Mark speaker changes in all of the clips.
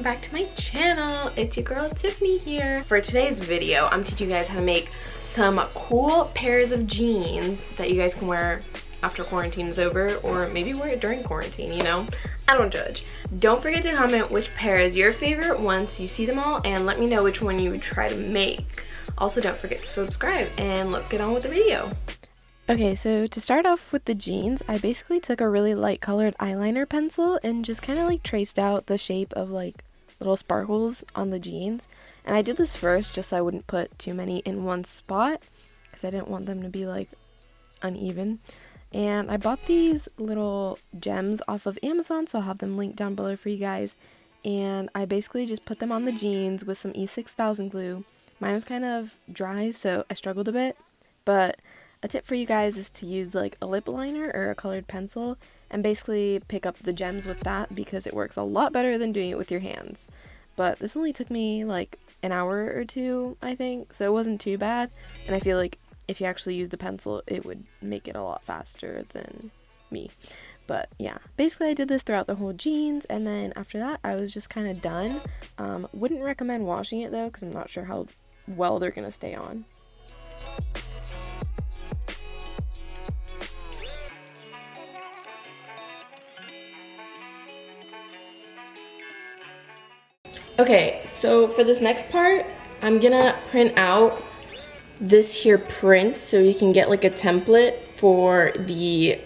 Speaker 1: back to my channel. It's your girl Tiffany here. For today's video, I'm teaching you guys how to make some cool pairs of jeans that you guys can wear after quarantine is over, or maybe wear it during quarantine, you know? I don't judge. Don't forget to comment which pair is your favorite once you see them all, and let me know which one you would try to make. Also, don't forget to subscribe, and let's get on with the video.
Speaker 2: Okay, so to start off with the jeans, I basically took a really light colored eyeliner pencil and just kind of like traced out the shape of like little sparkles on the jeans. And I did this first just so I wouldn't put too many in one spot because I didn't want them to be like uneven. And I bought these little gems off of Amazon, so I'll have them linked down below for you guys. And I basically just put them on the jeans with some E6000 glue. Mine was kind of dry, so I struggled a bit, but a tip for you guys is to use like a lip liner or a colored pencil and basically pick up the gems with that because it works a lot better than doing it with your hands. But this only took me like an hour or two, I think, so it wasn't too bad. And I feel like if you actually use the pencil, it would make it a lot faster than me. But yeah, basically I did this throughout the whole jeans, and then after that I was just kind of done. Wouldn't recommend washing it though because I'm not sure how well they're gonna stay on.
Speaker 1: Okay, so for this next part, I'm gonna print out this here print so you can get like a template for the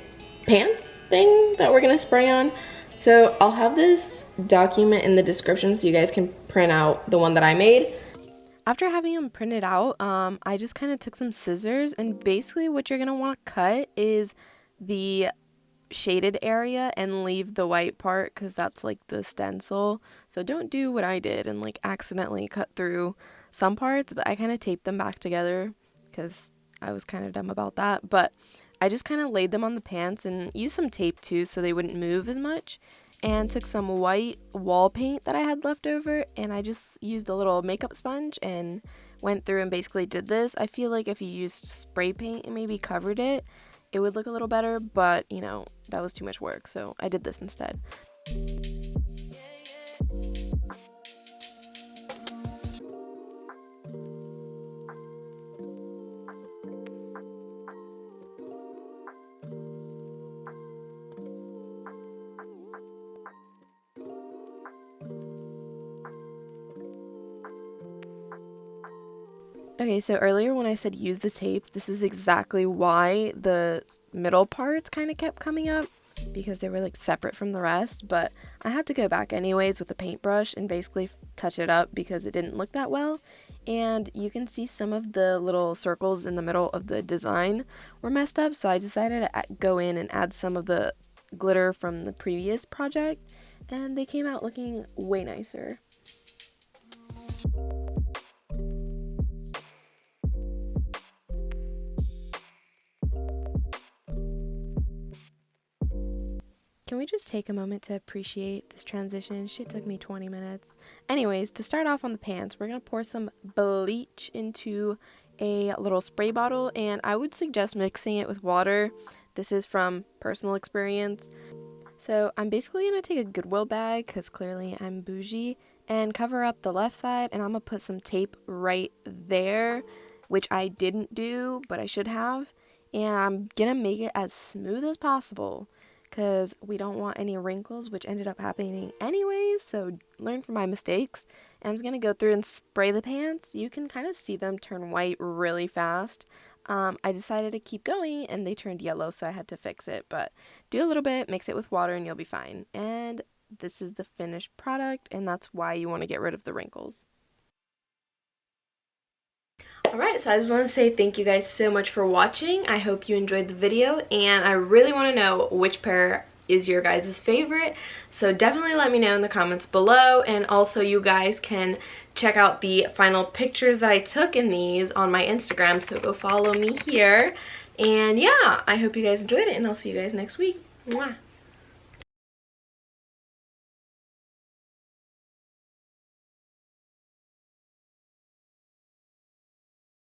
Speaker 1: pants thing that we're gonna spray on. So I'll have this document in the description so you guys can print out the one that I made.
Speaker 2: After having them printed out, I just kind of took some scissors, and basically what you're gonna want to cut is the shaded area and leave the white part because that's like the stencil. So don't do what I did and like accidentally cut through some parts, but I kind of taped them back together because I was kind of dumb about that. But I just kind of laid them on the pants and used some tape too so they wouldn't move as much, and took some white wall paint that I had left over, and I just used a little makeup sponge and went through and basically did this. I feel like if you used spray paint and maybe covered it, it would look a little better, but you know, that was too much work, so I did this instead. Okay, so earlier when I said use the tape, this is exactly why the middle parts kind of kept coming up, because they were like separate from the rest. But I had to go back anyways with a paintbrush and basically touch it up because it didn't look that well. And you can see some of the little circles in the middle of the design were messed up, so I decided to go in and add some of the glitter from the previous project, and they came out looking way nicer. Can we just take a moment to appreciate this transition? Shit took me 20 minutes. Anyways, to start off on the pants, we're going to pour some bleach into a little spray bottle, and I would suggest mixing it with water. This is from personal experience. So I'm basically going to take a Goodwill bag, because clearly I'm bougie, and cover up the left side, and I'm going to put some tape right there, which I didn't do, but I should have. And I'm going to make it as smooth as possible, because we don't want any wrinkles, which ended up happening anyways, so learn from my mistakes. And I'm just going to go through and spray the pants. You can kind of see them turn white really fast. I decided to keep going, and they turned yellow, so I had to fix it. But do a little bit, mix it with water, and you'll be fine. And this is the finished product, and that's why you want to get rid of the wrinkles.
Speaker 1: Alright, so I just want to say thank you guys so much for watching. I hope you enjoyed the video, and I really want to know which pair is your guys' favorite. So definitely let me know in the comments below, and also you guys can check out the final pictures that I took in these on my Instagram, so go follow me here. And yeah, I hope you guys enjoyed it, and I'll see you guys next week. Mwah.